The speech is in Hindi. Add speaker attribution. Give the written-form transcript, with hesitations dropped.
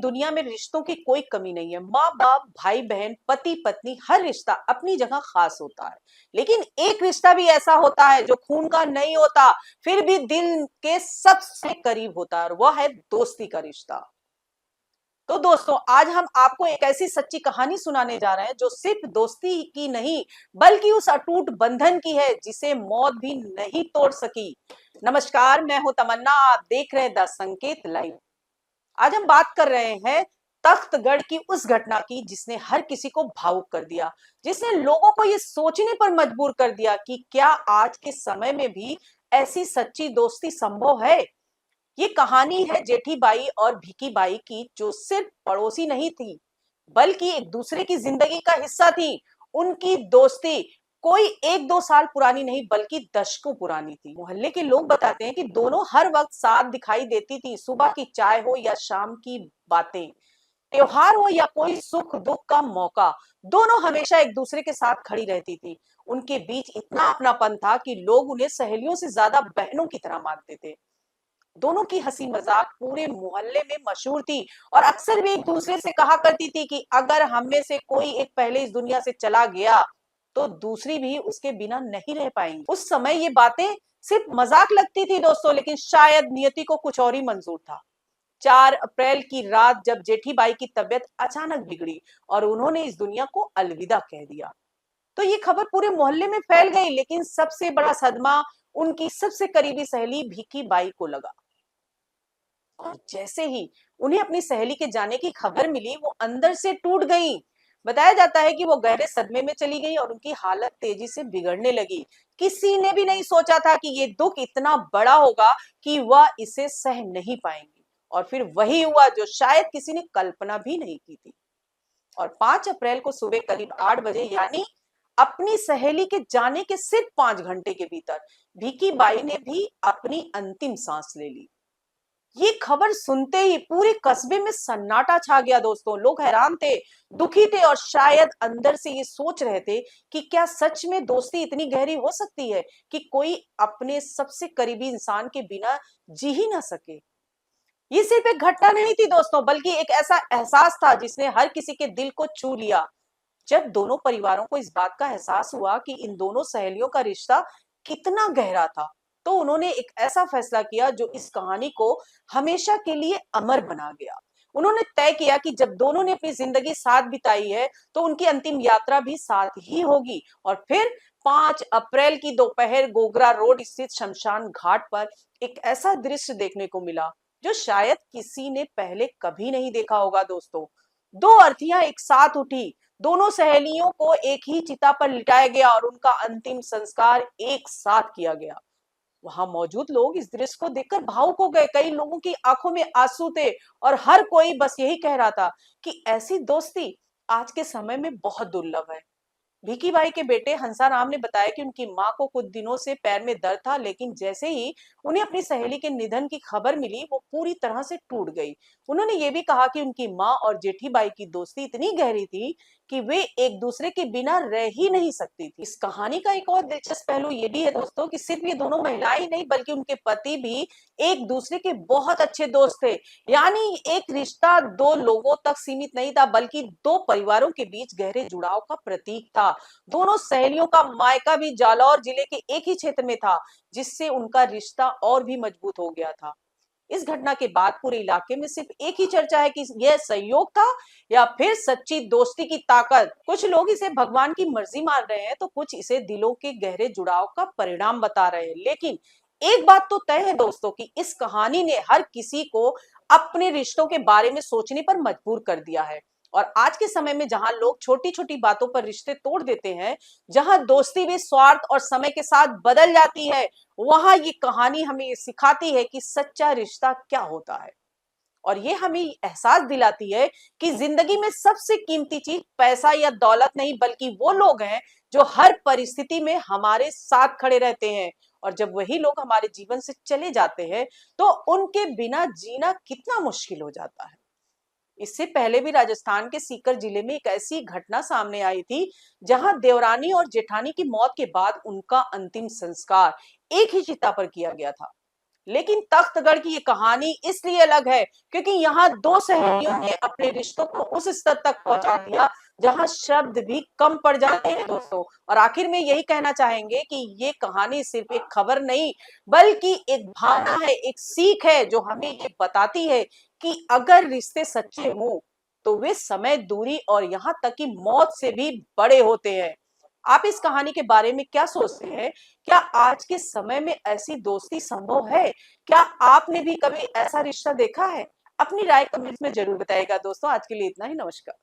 Speaker 1: दुनिया में रिश्तों की कोई कमी नहीं है। माँ बाप, भाई बहन, पति पत्नी, हर रिश्ता अपनी जगह खास होता है। लेकिन एक रिश्ता भी ऐसा होता है जो खून का नहीं होता, फिर भी दिल के सबसे करीब होता है, और वह है दोस्ती का रिश्ता। तो दोस्तों, आज हम आपको एक ऐसी सच्ची कहानी सुनाने जा रहे हैं जो सिर्फ दोस्ती की नहीं, बल्कि उस अटूट बंधन की है जिसे मौत भी नहीं तोड़ सकी। नमस्कार, मैं हूं तमन्ना, आप देख रहे हैं द संकेत लाइव। आज हम बात कर रहे हैं तख्तगढ़ की उस घटना की जिसने हर किसी को भावुक कर दिया, जिसने लोगों को ये सोचने पर मजबूर कर दिया कि क्या आज के समय में भी ऐसी सच्ची दोस्ती संभव है। ये कहानी है जेठी बाई और भिकी बाई की, जो सिर्फ पड़ोसी नहीं थी, बल्कि एक दूसरे की जिंदगी का हिस्सा थी। उनकी दोस्ती कोई एक दो साल पुरानी नहीं, बल्कि दशकों पुरानी थी। मोहल्ले के लोग बताते हैं कि दोनों हर वक्त साथ दिखाई देती थी। सुबह की चाय हो या शाम की बातें, त्योहार हो या कोई सुख दुख का मौका, दोनों हमेशा एक दूसरे के साथ खड़ी रहती थी। उनके बीच इतना अपनापन था कि लोग उन्हें सहेलियों से ज्यादा बहनों की तरह मानते थे। दोनों की हंसी मजाक पूरे मोहल्ले में मशहूर थी, और अक्सर वे एक दूसरे से कहा करती थी कि अगर हम में से कोई एक पहले इस दुनिया से चला गया तो दूसरी भी उसके बिना नहीं रह पाएंगी। उस समय ये बातें सिर्फ मजाक लगती थी दोस्तों, लेकिन शायद नियति को कुछ और ही मंजूर था। 4 अप्रैल की रात जब जेठीबाई की तबीयत अचानक बिगड़ी और उन्होंने इस दुनिया को अलविदा कह दिया, तो ये खबर पूरे मोहल्ले में फैल गई। लेकिन सबसे बड़ा सदमा उनकी सबसे करीबी सहेली भीखी बाई को लगा। और जैसे ही उन्हें अपनी सहेली के जाने की खबर मिली, वो अंदर से टूट गई। बताया जाता है कि वो गहरे सदमे में चली गई और उनकी हालत तेजी से बिगड़ने लगी। किसी ने भी नहीं सोचा था कि ये दुख इतना बड़ा होगा कि वह इसे सह नहीं पाएंगी। और फिर वही हुआ जो शायद किसी ने कल्पना भी नहीं की थी। और 5 अप्रैल को सुबह करीब 8 बजे, यानी अपनी सहेली के जाने के सिर्फ 5 घंटे के भीतर, भीखी बाई ने भी अपनी अंतिम सांस ले ली। ये खबर सुनते ही पूरे कस्बे में सन्नाटा छा गया दोस्तों। लोग हैरान थे, दुखी थे, और शायद अंदर से ये सोच रहे थे कि क्या सच में दोस्ती इतनी गहरी हो सकती है कि कोई अपने सबसे करीबी इंसान के बिना जी ही ना सके। ये सिर्फ एक घटना नहीं थी दोस्तों, बल्कि एक ऐसा एहसास था जिसने हर किसी के दिल को छू लिया। जब दोनों परिवारों को इस बात का एहसास हुआ कि इन दोनों सहेलियों का रिश्ता कितना गहरा था, तो उन्होंने एक ऐसा फैसला किया जो इस कहानी को हमेशा के लिए अमर बना गया। उन्होंने तय किया कि जब दोनों ने अपनी जिंदगी साथ बिताई है, तो उनकी अंतिम यात्रा भी साथ ही होगी। और फिर 5 अप्रैल की दोपहर गोगरा रोड स्थित शमशान घाट पर एक ऐसा दृश्य देखने को मिला जो शायद किसी ने पहले कभी नहीं देखा होगा दोस्तों। दो अर्थियां एक साथ उठी, दोनों सहेलियों को एक ही चिता पर लिटाया गया और उनका अंतिम संस्कार एक साथ किया गया। वहां मौजूद लोग इस दृश्य को देखकर भावुक हो गए। कई लोगों की आंखों में आंसू थे, और हर कोई बस यही कह रहा था कि ऐसी दोस्ती आज के समय में बहुत दुर्लभ है। भिकी बाई के बेटे हंसाराम ने बताया कि उनकी मां को कुछ दिनों से पैर में दर्द था, लेकिन जैसे ही उन्हें अपनी सहेली के निधन की खबर मिली, वो पूरी तरह से टूट गई। उन्होंने ये भी कहा कि उनकी मां और जेठी बाई की दोस्ती इतनी गहरी थी कि वे एक दूसरे के बिना रह ही नहीं सकती थी। इस कहानी का एक और दिलचस्प पहलू ये भी है दोस्तों कि सिर्फ ये दोनों महिलाएं ही नहीं, बल्कि उनके पति भी एक दूसरे के बहुत अच्छे दोस्त थे। यानी एक रिश्ता दो लोगों तक सीमित नहीं था, बल्कि दो परिवारों के बीच गहरे जुड़ाव का प्रतीक था। दोनों सहेलियों का मायका भी जालौर जिले के एक ही क्षेत्र में था, जिससे उनका रिश्ता और भी मजबूत हो गया था। इस घटना के बाद पूरे इलाके में सिर्फ एक ही चर्चा है कि यह संयोग था या फिर सच्ची दोस्ती की ताकत। कुछ लोग इसे भगवान की मर्जी मान रहे हैं, तो कुछ इसे दिलों के गहरे जुड़ाव का परिणाम बता रहे हैं। लेकिन एक बात तो तय है दोस्तों कि इस कहानी ने हर किसी को अपने रिश्तों के बारे में सोचने पर मजबूर कर दिया है। और आज के समय में जहां लोग छोटी छोटी बातों पर रिश्ते तोड़ देते हैं, जहां दोस्ती भी स्वार्थ और समय के साथ बदल जाती है, वहां ये कहानी हमें ये सिखाती है कि सच्चा रिश्ता क्या होता है। और ये हमें एहसास दिलाती है कि जिंदगी में सबसे कीमती चीज पैसा या दौलत नहीं, बल्कि वो लोग हैं जो हर परिस्थिति में हमारे साथ खड़े रहते हैं। और जब वही लोग हमारे जीवन से चले जाते हैं, तो उनके बिना जीना कितना मुश्किल हो जाता है। इससे पहले भी राजस्थान के सीकर जिले में एक ऐसी घटना सामने आई थी, जहां देवरानी और जेठानी की मौत के बाद उनका अंतिम संस्कार एक ही चिता पर किया गया था। लेकिन तख्तगढ़ की ये कहानी इसलिए अलग है क्योंकि यहाँ दो सहेलियों ने अपने रिश्तों को उस स्तर तक पहुंचा दिया जहां शब्द भी कम पड़ जाते हैं दोस्तों। और आखिर में यही कहना चाहेंगे कि ये कहानी सिर्फ एक खबर नहीं बल्कि एक भावना है, एक सीख है जो हमें ये बताती है कि अगर रिश्ते सच्चे हों तो वे समय, दूरी और यहाँ तक कि मौत से भी बड़े होते हैं। आप इस कहानी के बारे में क्या सोचते हैं? क्या आज के समय में ऐसी दोस्ती संभव है? क्या आपने भी कभी ऐसा रिश्ता देखा है? अपनी राय कमेंट्स में जरूर बताइएगा दोस्तों। आज के लिए इतना ही। नमस्कार।